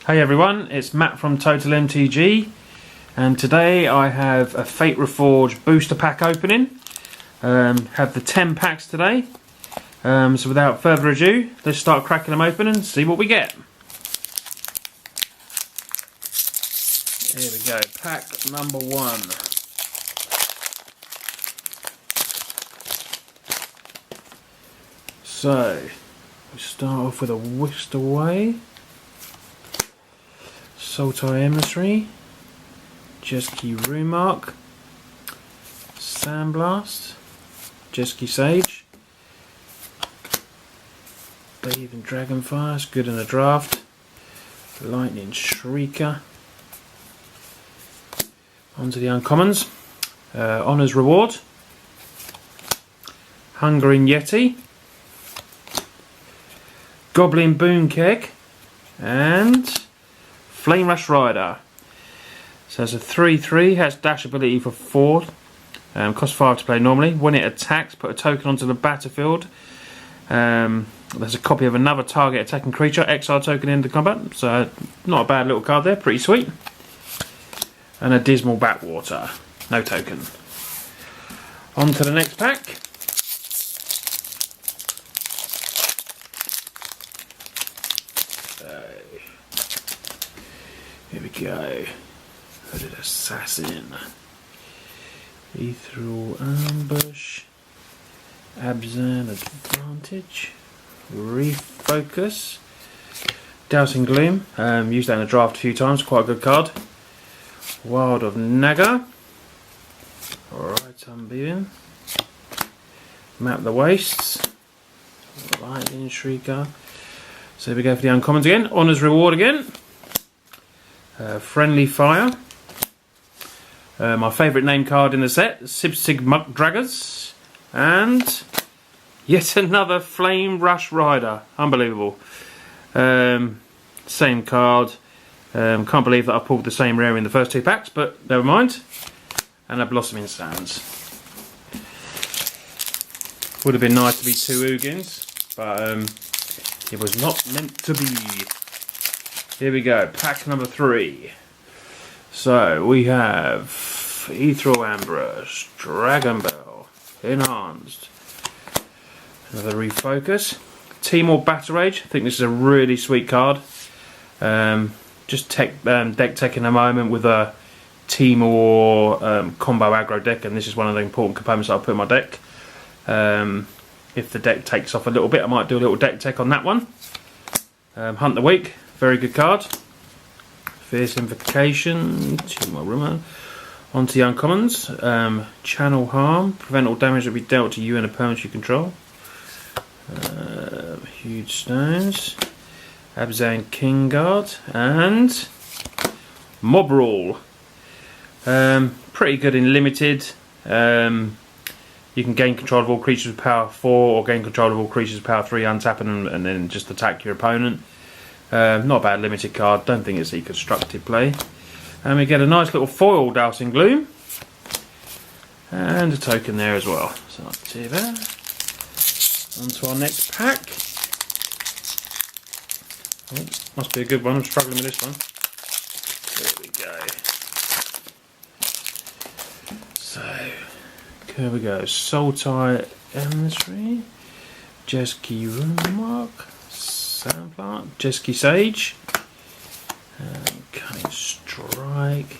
Hey everyone, it's Matt from TOTALmtg, and today I have a Fate Reforged booster pack opening. Have the 10 packs today, so without further ado, let's start cracking them open and see what we get. Here we go, pack number 1. So, we start off with a Whisked Away, Sultai Emissary, Jesky Rumark, Sandblast, Jesky Sage, Bathing Dragonfire, it's good in a draft, Lightning Shrieker, onto the uncommons, Honour's Reward, Hungering Yeti, Goblin Boonkeg, and Flame Rush Rider. So it's a 3/3, has dash ability for 4, costs 5 to play normally. When it attacks, put a token onto the battlefield. There's a copy of another target attacking creature, exile token into combat, so not a bad little card there, pretty sweet. And a Dismal Backwater, no token. On to the next pack. Here we go. Hooded Assassin, Ethereal Ambush, Abzan Advantage, Refocus, Dousing Gloom, used that in a draft a few times, quite a good card. Wild of Naga, Right Unbeaten, Map the Wastes, Lightning Shrieker. So here we go for the uncommons again. Honour's Reward again. Friendly Fire. My favourite name card in the set, Sibsig Muck Draggers. And yet another Flame Rush Rider. Unbelievable. Same card. Can't believe that I pulled the same rare in the first 2 packs, but never mind. And a Blossoming Sands. Would have been nice to be 2 Ugins, but it was not meant to be. Here we go, pack number 3. So we have Ethereal Ambush, Dragon Bell, Enhanced, another Refocus, Timor Battle Rage. I think this is a really sweet card. Just deck tech in a moment with a Timor combo aggro deck, and this is one of the important components that I'll put in my deck. If the deck takes off a little bit, I might do a little deck tech on that one. Hunt the Weak, very good card. Fierce Invocation, Timor Rumor. Onto the uncommons. Channel Harm, prevent all damage that be dealt to you and a permanent you control. Huge Stones, Abzan Kingguard, and Mob Rule. Pretty good in limited. You can gain control of all creatures with power 4 or gain control of all creatures with power 3, untap them and then just attack your opponent. Not a bad limited card, don't think it's a constructed play. And we get a nice little foil Dousing Gloom. And a token there as well. So up to there. On to our next pack. Oh, must be a good one, I'm struggling with this one. There we go. So, here we go. Sultai Emissary, Jesky Rumark, Sandplant, Jesky Sage, Cunning Strike,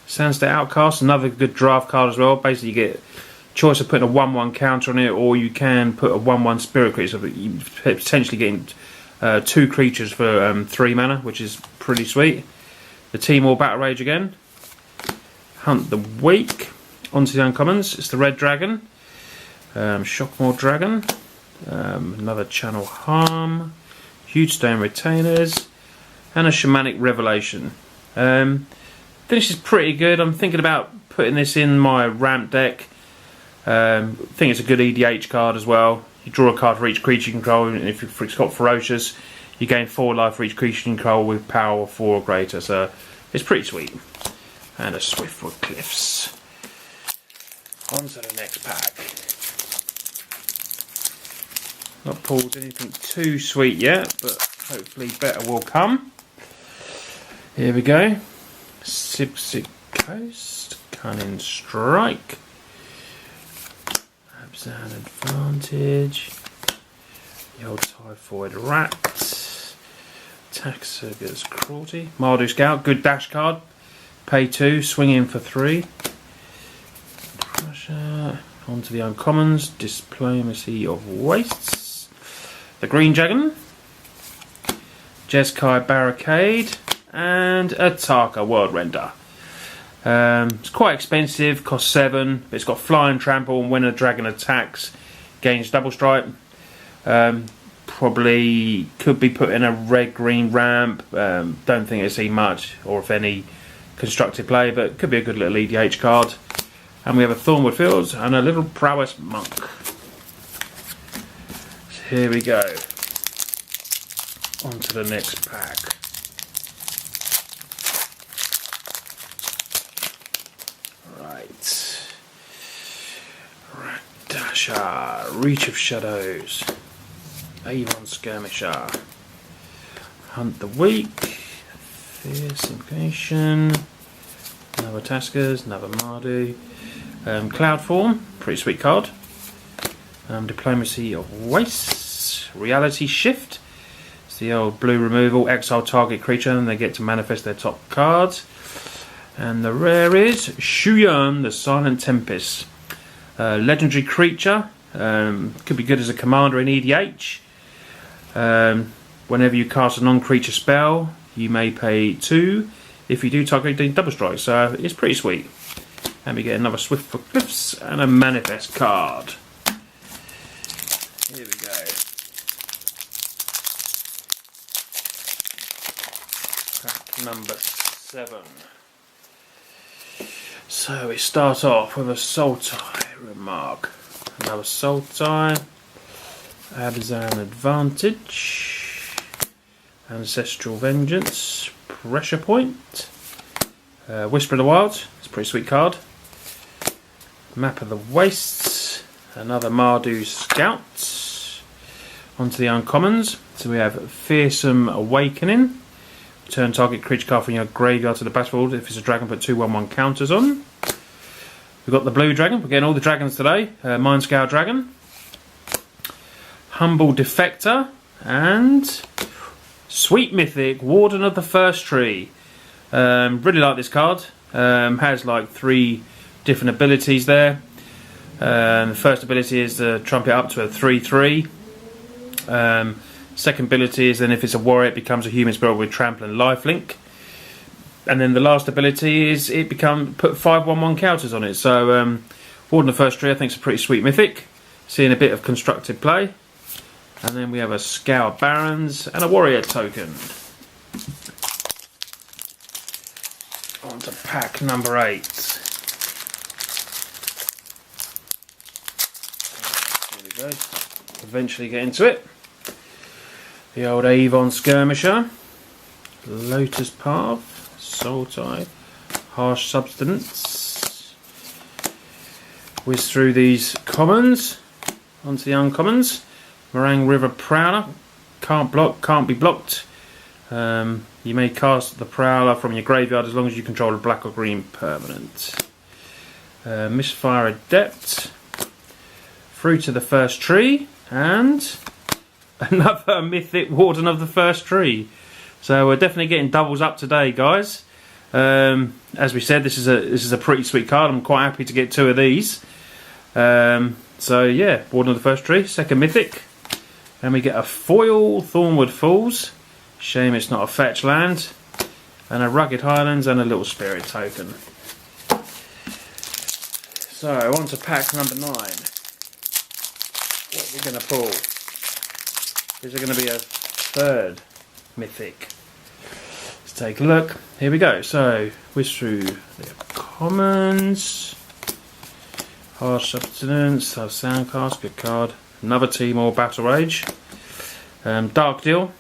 Sandstate Outcast, another good draft card as well. Basically you get choice of putting a 1/1 counter on it, or you can put a 1/1 spirit creature, so you potentially getting 2 creatures for 3 mana, which is pretty sweet. The Timor Battle Rage again. Hunt the Weak. Onto the uncommons, it's the Red Dragon, Shockmaw Dragon, another Channel Harm, Huge Stone Retainers, and a Shamanic Revelation. This is pretty good. I'm thinking about putting this in my ramp deck. I think it's a good EDH card as well. You draw a card for each creature you control, and if it's got Ferocious, you gain 4 life for each creature you control with power 4 or greater, so it's pretty sweet. And a Swiftwood Cliffs. On to the next pack. Not pulled anything too sweet yet, but hopefully better will come. Here we go. Sipsic Coast, Cunning Strike, Abzan Advantage, the old Typhoid Rat, Taxurger's Cruelty, Mardu Scout, good dash card, pay 2, swing in for 3. Pressure, onto the uncommons, Diplomacy of Wastes, the Green Dragon, Jeskai Barricade, and Ataka World Render. It's quite expensive, costs 7, but it's got Flying Trample, and when a dragon attacks, gains double strike. Probably could be put in a red-green ramp. Don't think it'll see much, or if any, constructed play, but could be a good little EDH card. And we have a Thornwood Fields and a little Prowess Monk. So here we go. On to the next pack. Rakdasha, Reach of Shadows, Avon Skirmisher, Hunt the Weak, Fierce Invasion, another Taskers, another Mardu, Cloud Form, pretty sweet card, Diplomacy of Wastes, Reality Shift, it's the old blue removal, exile target creature and they get to manifest their top cards. And the rare is Shuyan, the Silent Tempest. Legendary creature, could be good as a commander in EDH. Whenever you cast a non-creature spell, you may pay 2. If you do, target double strike. So it's pretty sweet. And we get another Swift for Cliffs and a Manifest card. Here we go. Pack number 7. So we start off with a Sultai Remark, another Sultai, Abzan Advantage, Ancestral Vengeance, Pressure Point, Whisper of the Wild, it's a pretty sweet card, Map of the Wastes, another Mardu Scout, onto the uncommons, so we have Fearsome Awakening. Turn target creature card from your graveyard to the battlefield. If it's a dragon, put 2/1/1 counters on. We've got the blue dragon. We're getting all the dragons today. Mindscale Dragon, Humble Defector, and Sweet Mythic Warden of the First Tree. Really like this card. Has like 3 different abilities there. The first ability is to trump it up to a 3/3. Second ability is then if it's a warrior it becomes a human spirit with trample and lifelink. And then the last ability is it put 5/1/1 counters on it. So Warden of the First Tree I think is a pretty sweet mythic. Seeing a bit of constructed play. And then we have a Scour Barons and a warrior token. On to pack number 8. Here we go. Eventually get into it. The old Avon Skirmisher, Lotus Path, Sultai, Harsh Substance. Whiz through these commons, onto the uncommons. Morang River Prowler, can't block, can't be blocked. You may cast the Prowler from your graveyard as long as you control a black or green permanent. Misfire Adept, Fruit of the First Tree, and another Mythic Warden of the First Tree. So we're definitely getting doubles up today, guys. As we said, this is a pretty sweet card. I'm quite happy to get 2 of these. So yeah, Warden of the First Tree, second Mythic. And we get a foil Thornwood Falls. Shame it's not a fetch land. And a Rugged Highlands and a little Spirit token. So on to pack number 9. What are we going to pull? Is there going to be a third mythic? Let's take a look. Here we go. So, whiz through the commons. Harsh Substance, Soundcast, good card. Another Timor Battle Rage. Dark Deal,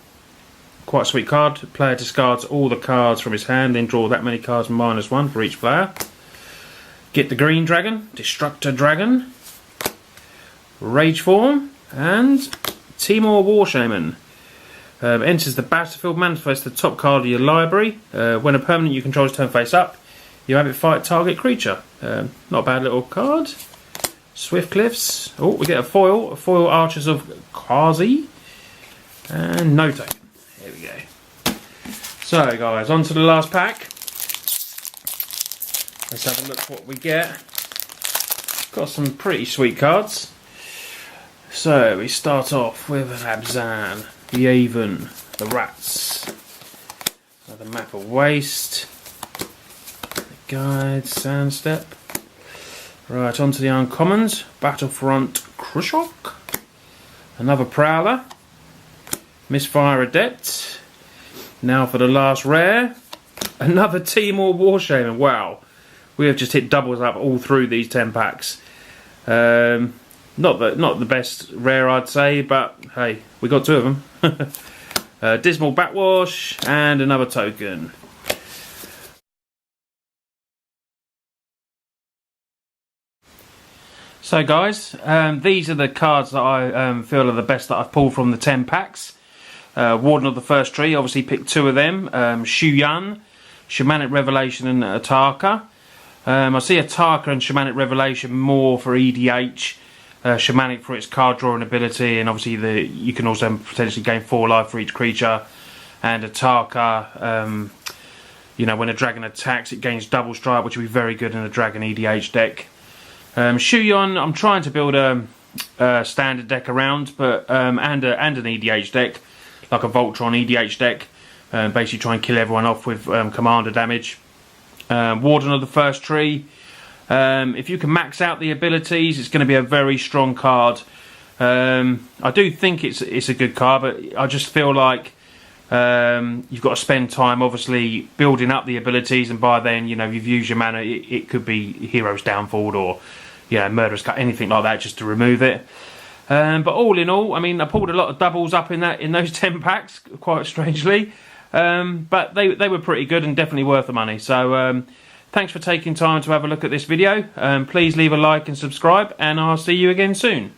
quite a sweet card. Player discards all the cards from his hand, then draw that many cards -1 for each player. Get the Green Dragon, Destructor Dragon, Rage Form, and Timor War Shaman. Enters the battlefield, manifests the top card of your library. When a permanent you control is turned face up, you have it fight target creature. Not a bad little card. Swift Cliffs. Oh, we get a foil Archers of Kazi. And no token. Here we go. So guys, on to the last pack. Let's have a look what we get. Got some pretty sweet cards. So we start off with Abzan, the Avon, the Rats, another Map of Waste, the Guide, Sandstep. Right, on to the uncommons. Battlefront Krushok, another Prowler, Misfire Adept. Now for the last rare, another Timor Warshaman. Wow, we have just hit doubles up all through these 10 packs. Not the best rare, I'd say, but hey, we got 2 of them. Dismal Backwash and another token. So guys, these are the cards that I feel are the best that I've pulled from the 10 packs. Warden of the First Tree, obviously picked 2 of them. Shu-Yun, Shamanic Revelation and Ataka. I see Ataka and Shamanic Revelation more for EDH. Shamanic for its card drawing ability, and obviously you can also potentially gain 4 life for each creature. And Ataka, you know, when a dragon attacks, it gains double strike, which will be very good in a dragon EDH deck. Shu-Yun, I'm trying to build a standard deck around, but and an EDH deck, like a Voltron EDH deck. Basically, try and kill everyone off with commander damage. Warden of the First Tree. If you can max out the abilities, it's going to be a very strong card. I do think it's a good card, but I just feel like you've got to spend time, obviously, building up the abilities, and by then, you know, you've used your mana. It could be Hero's Downfall or, you know, Murderous Cut, anything like that, just to remove it. But all in all, I mean, I pulled a lot of doubles up in those 10 packs, quite strangely. But they were pretty good and definitely worth the money. So thanks for taking time to have a look at this video. Please leave a like and subscribe, and I'll see you again soon.